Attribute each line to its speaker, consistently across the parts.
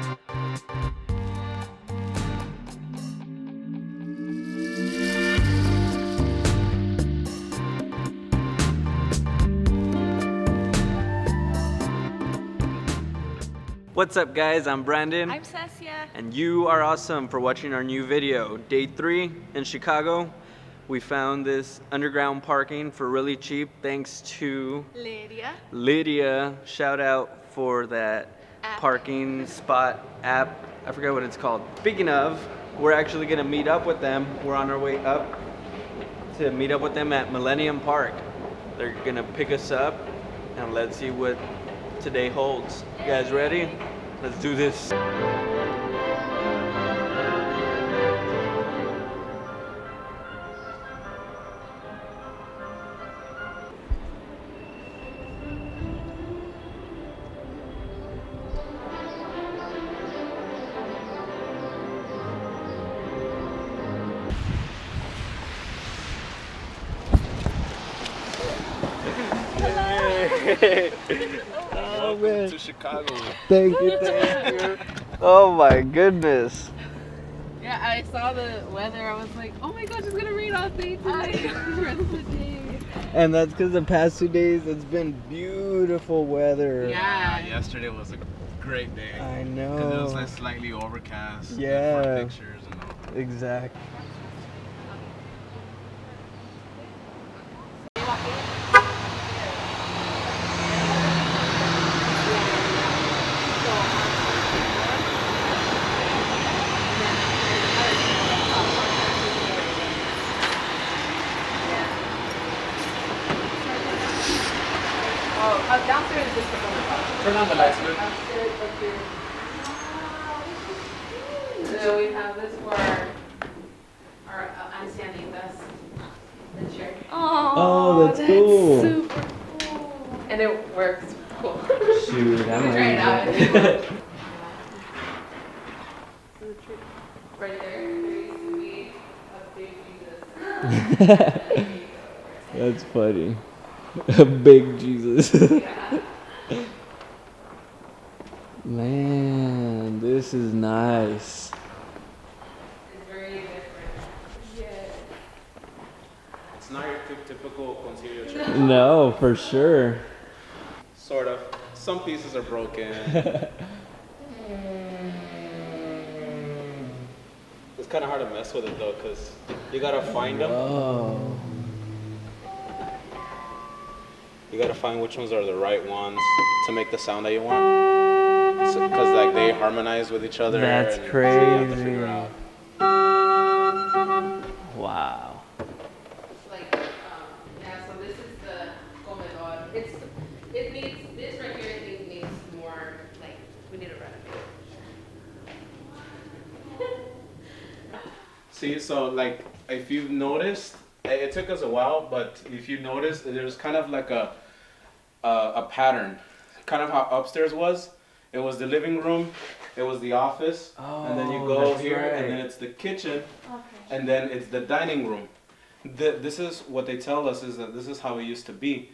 Speaker 1: What's up guys, I'm Brandon.
Speaker 2: I'm Cesiah.
Speaker 1: And you are awesome for watching our new video. Day 3 in Chicago. We found this underground parking for really cheap thanks to Lydia. Shout out for that parking spot app. I forgot what it's called. Speaking of, we're actually gonna meet up with them. We're on our way up to meet up with them at Millennium Park. They're gonna pick us up and let's see what today holds. You guys ready? Let's do this. Oh man.
Speaker 3: To Chicago.
Speaker 1: Thank you, thank you. Oh my goodness.
Speaker 2: Yeah, I saw the weather. I was like, oh my gosh, it's gonna rain all day tonight. The rest of the day.
Speaker 1: And that's because the past 2 days it's been beautiful weather.
Speaker 2: Yeah.
Speaker 3: Yesterday was a great day.
Speaker 1: I know.
Speaker 3: Because it was like slightly overcast.
Speaker 1: Yeah.
Speaker 3: For pictures and all.
Speaker 1: Exactly.
Speaker 2: Downstairs is just the
Speaker 3: Turn on the lights, man.
Speaker 2: Upstairs, up here. So we have this for our ancianitas. The chair.
Speaker 1: Oh, that's cool.
Speaker 2: Super cool. And it works cool.
Speaker 1: Shoot, I'm
Speaker 2: Try it out.
Speaker 1: ready.
Speaker 2: Right there used to be a big Jesus.
Speaker 1: That's funny. A big Jesus.
Speaker 2: Yeah.
Speaker 1: Man, this is nice.
Speaker 2: It's very different. Yeah.
Speaker 3: It's not your typical concilio church.
Speaker 1: No, for sure.
Speaker 3: Sort of. Some pieces are broken. It's kind of hard to mess with it though, because you gotta find them.
Speaker 1: Oh.
Speaker 3: You gotta find which ones are the right ones to make the sound that you want. Because like they harmonize with each other.
Speaker 1: That's
Speaker 3: and
Speaker 1: crazy.
Speaker 3: So you have to figure out.
Speaker 1: Wow.
Speaker 2: Like, yeah, so this is the comedor. It needs, this right here I think needs more, like, we need to renovate.
Speaker 3: See, so like if you've noticed, it took us a while, but if you noticed, there's kind of like a pattern. Kind of how upstairs was. It was the living room, it was the office, and then you go here,
Speaker 1: right.
Speaker 3: and then it's the kitchen,
Speaker 2: Okay.
Speaker 3: and then it's the dining room. This is what they tell us is that this is how it used to be.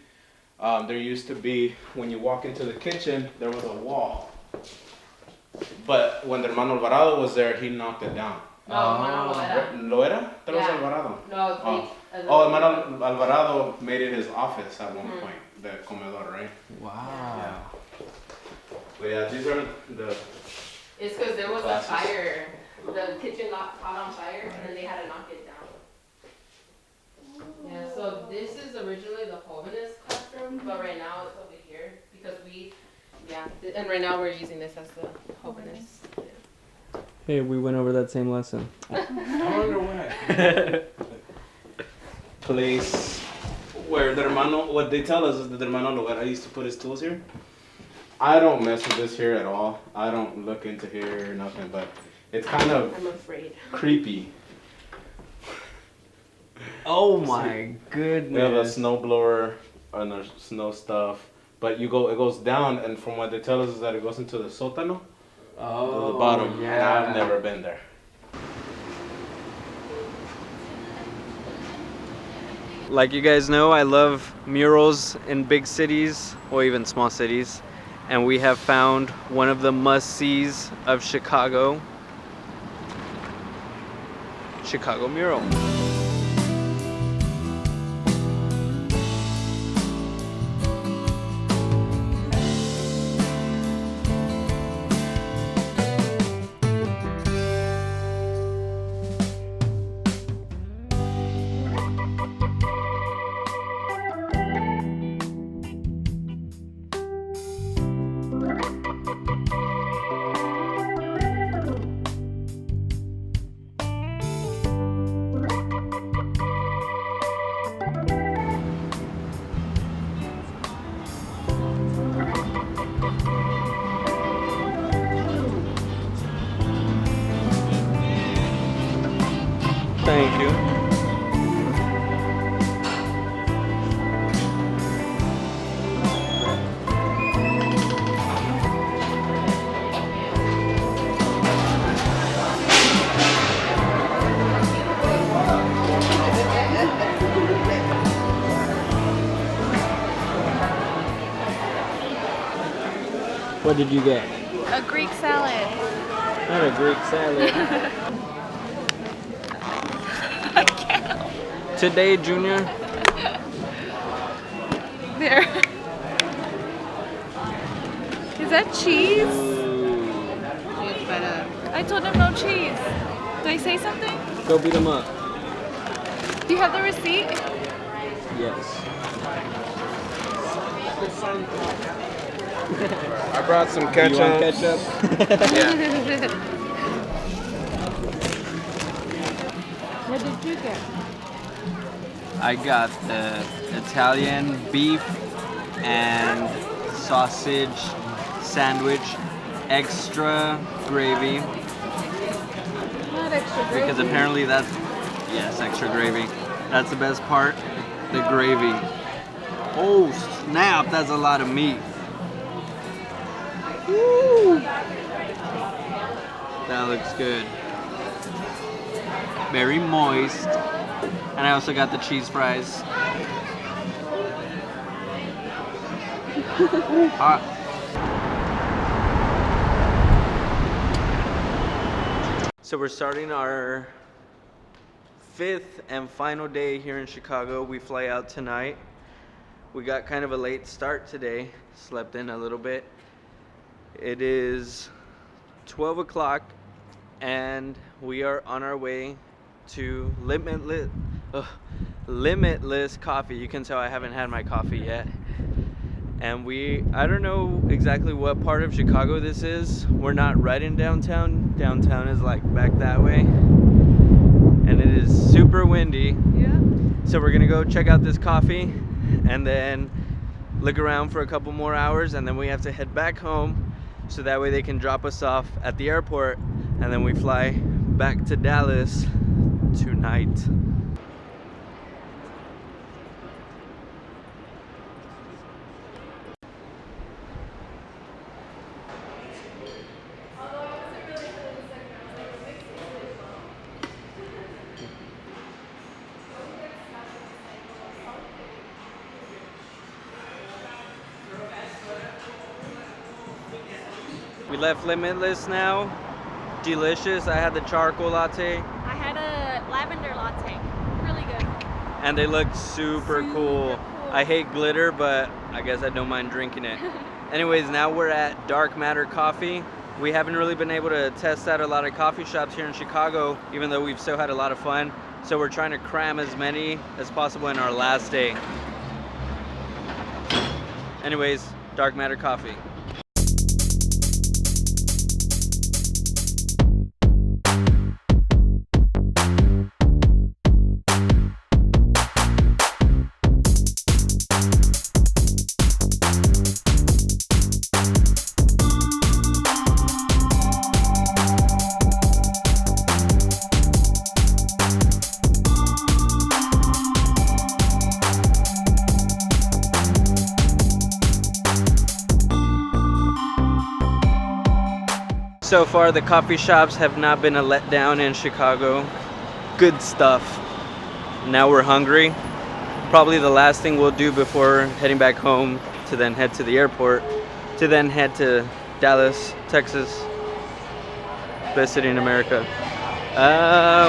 Speaker 3: There used to be, when you walk into the kitchen, there was a wall. But when the Hermano Alvarado was there, he knocked it down.
Speaker 2: No, no,
Speaker 3: ¿Lo era? That was
Speaker 2: Yeah.
Speaker 3: Alvarado.
Speaker 2: no,
Speaker 3: Hermano Alvarado made it his office at one point, the comedor, right?
Speaker 1: Wow.
Speaker 3: Yeah. But yeah, these are the...
Speaker 2: It's because there was
Speaker 3: Classes.
Speaker 2: a fire. The kitchen caught on fire, and then they had to knock it down. Yeah, so this is originally the holiness classroom, but right now it's over here because and right now we're using this as the holiness.
Speaker 1: Hey, we went over that same lesson.
Speaker 3: I wonder why. Place where the hermano, what they tell us is that the hermano Loera used to put his tools here. I don't mess with this here at all. I don't look into here or nothing, but it's kind of
Speaker 2: I'm afraid.
Speaker 3: creepy.
Speaker 1: Oh my goodness.
Speaker 3: We have a snow blower and there's snow stuff, but it goes down, and from what they tell us is that it goes into the sótano, to the bottom.
Speaker 1: Yeah.
Speaker 3: And I've never been there.
Speaker 1: Like you guys know, I love murals in big cities or even small cities. and we have found one of the must-sees of Chicago, Chicago Mural. Thank you. What did you get?
Speaker 4: A Greek salad.
Speaker 1: Not a Greek salad. Today, Junior.
Speaker 4: There. Is that cheese? I told him no cheese. Did I say something?
Speaker 1: Go beat him up.
Speaker 4: Do you have the receipt?
Speaker 1: Yes.
Speaker 3: I brought some ketchup.
Speaker 1: You want ketchup?
Speaker 3: Yeah.
Speaker 4: What did you get?
Speaker 1: I got the Italian beef and sausage sandwich, extra gravy,
Speaker 4: Not extra gravy.
Speaker 1: because apparently that's, yes, extra gravy. That's the best part, the gravy. Oh snap, that's a lot of meat. Woo! That looks good. Very moist. And I also got the cheese fries. Hot. So we're starting our 5th and final day here in Chicago. We fly out tonight. We got kind of a late start today. Slept in a little bit. It is 12 o'clock and we are on our way to Limitless Coffee. You can tell I haven't had my coffee yet. And I don't know exactly what part of Chicago this is. We're not right in downtown. Downtown is like back that way. And it is super windy.
Speaker 4: Yeah.
Speaker 1: So we're gonna go check out this coffee and then look around for a couple more hours, and then we have to head back home so that way they can drop us off at the airport, and then we fly back to Dallas tonight. We left Limitless now. Delicious. I had the charcoal latte.
Speaker 4: I had a lavender latte. Really good.
Speaker 1: And they look super cool. I hate glitter, but I guess I don't mind drinking it. Anyways, now we're at Dark Matter Coffee. We haven't really been able to test out a lot of coffee shops here in Chicago, even though we've still had a lot of fun. So we're trying to cram as many as possible in our last day. Anyways, Dark Matter Coffee. So far, the coffee shops have not been a letdown in Chicago. Good stuff. Now we're hungry. Probably the last thing we'll do before heading back home to then head to the airport to then head to Dallas, Texas, best city in America.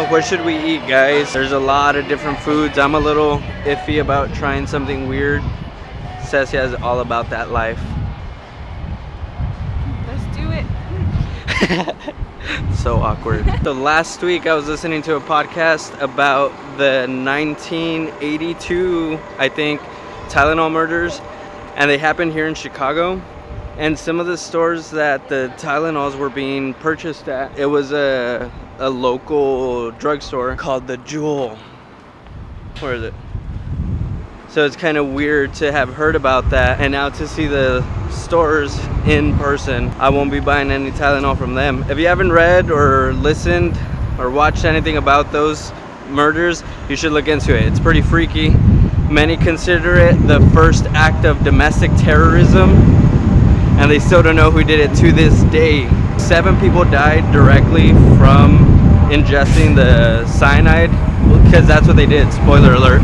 Speaker 1: Where should we eat, guys? There's a lot of different foods. I'm a little iffy about trying something weird. Cesiah is all about that life.
Speaker 4: Let's do it.
Speaker 1: So awkward. So last week I was listening to a podcast about the 1982, I think, Tylenol murders, and they happened here in Chicago. And some of the stores that the Tylenols were being purchased at, it was a local drugstore called the Jewel. Where is it? So it's kind of weird to have heard about that and now to see the stores in person. I won't be buying any Tylenol from them. If you haven't read or listened or watched anything about those murders, you should look into it. It's pretty freaky. Many consider it the first act of domestic terrorism, and they still don't know who did it to this day. 7 people died directly from ingesting the cyanide, because that's what they did. Spoiler alert.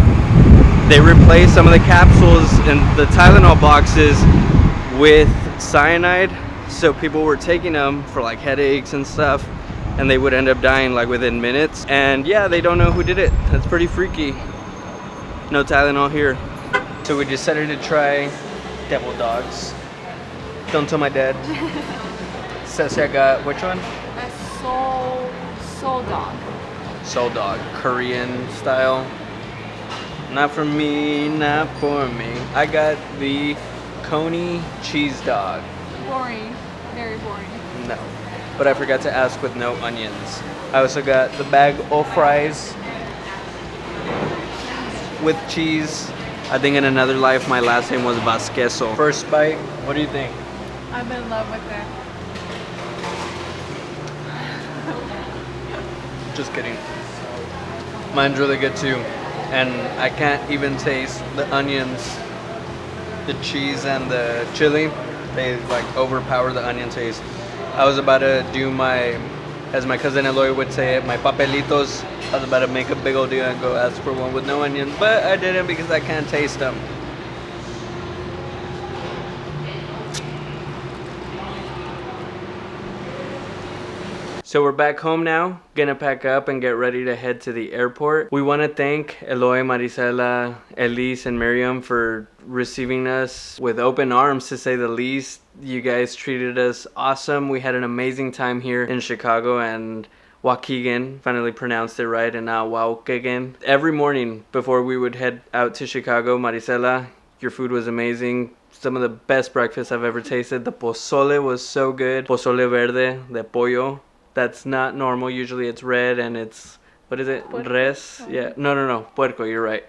Speaker 1: They replaced some of the capsules in the Tylenol boxes with cyanide, so people were taking them for like headaches and stuff, and they would end up dying like within minutes. And yeah, they don't know who did it. That's pretty freaky. No Tylenol here. So we decided to try devil dogs. Don't tell my dad. Cesiah got which one?
Speaker 4: A soul dog.
Speaker 1: Soul dog, Korean style. Not for me, not for me. I got the Coney cheese dog.
Speaker 4: Boring. Very boring.
Speaker 1: No, but I forgot to ask with no onions. I also got the bag of fries with cheese. I think in another life my last name was Vasqueso. First bite, what do you think?
Speaker 4: I'm in love with it.
Speaker 1: Just kidding. Mine's really good too. And I can't even taste the onions, the cheese, and the chili. They like overpower the onion taste. I was about to do my, as my cousin Eloy would say it, my papelitos. I was about to make a big old deal and go ask for one with no onion, but I didn't because I can't taste them. So we're back home now, gonna pack up and get ready to head to the airport. We want to thank Eloy, Marisela, Elise, and Miriam for receiving us with open arms, to say the least. You guys treated us awesome. We had an amazing time here in Chicago, and Waukegan, finally pronounced it right, and not Waukegan. Every morning before we would head out to Chicago, Marisela, your food was amazing. Some of the best breakfast I've ever tasted. The pozole was so good. Pozole verde de pollo. That's not normal. Usually it's red and it's, what is it?
Speaker 4: Puerco.
Speaker 1: Res? Yeah. No. Puerco, you're right.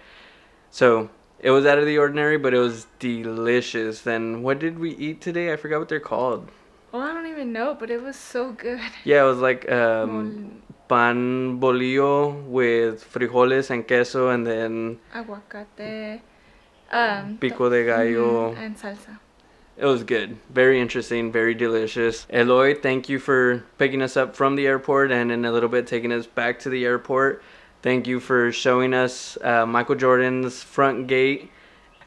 Speaker 1: So it was out of the ordinary, but it was delicious. Then what did we eat today? I forgot what they're called.
Speaker 4: Well, I don't even know, but it was so good.
Speaker 1: Yeah, it was like pan bolillo with frijoles and queso, and then
Speaker 4: Aguacate.
Speaker 1: pico de gallo.
Speaker 4: And salsa.
Speaker 1: It was good. Very interesting. Very delicious. Eloy, thank you for picking us up from the airport and in a little bit taking us back to the airport. Thank you for showing us Michael Jordan's front gate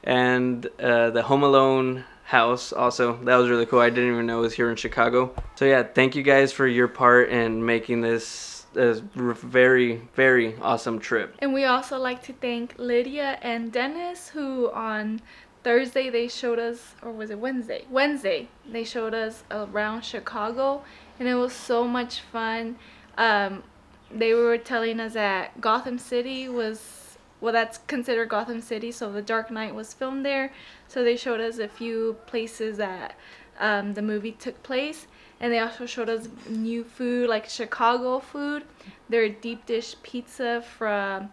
Speaker 1: and the Home Alone house also. That was really cool. I didn't even know it was here in Chicago. So yeah, thank you guys for your part in making this a very, very awesome trip.
Speaker 4: And we also like to thank Lydia and Dennis, who on Thursday they showed us, or was it Wednesday? Wednesday they showed us around Chicago, and it was so much fun. They were telling us that Gotham City was, well, that's considered Gotham City, so The Dark Knight was filmed there. So they showed us a few places that the movie took place, and they also showed us new food, like Chicago food. Their deep dish pizza from,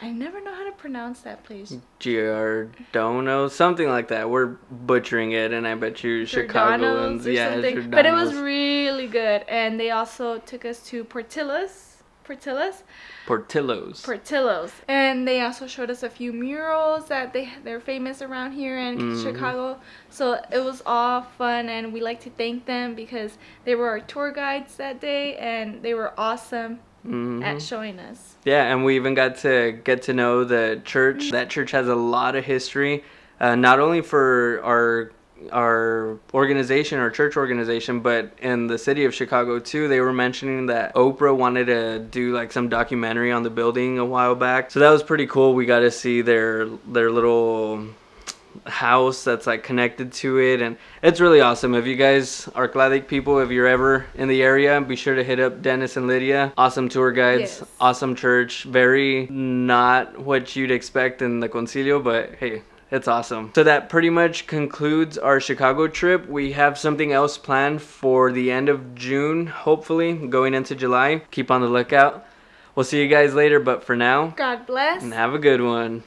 Speaker 4: I never know how to pronounce that place.
Speaker 1: Giordano, something like that. We're butchering it, and I bet you Chicagoans, yeah,
Speaker 4: something. But it was really good. And they also took us to Portillo's, and they also showed us a few murals that they're famous around here in Chicago. So it was all fun, and we like to thank them because they were our tour guides that day, and they were awesome at showing us.
Speaker 1: Yeah, and we even got to get to know the church. That church has a lot of history, not only for our our organization, our church organization, but in the city of Chicago too, they were mentioning that Oprah wanted to do like some documentary on the building a while back. So that was pretty cool. We got to see their little house that's like connected to it, and it's really awesome. If you guys are Cladic people, if you're ever in the area, be sure to hit up Dennis and Lydia. Awesome tour guides,
Speaker 4: Yes.
Speaker 1: awesome church, very not what you'd expect in the Concilio, but hey, it's awesome. So that pretty much concludes our Chicago trip. We have something else planned for the end of June, hopefully going into July. Keep on the lookout. We'll see you guys later, but for now,
Speaker 4: God bless.
Speaker 1: and have a good one.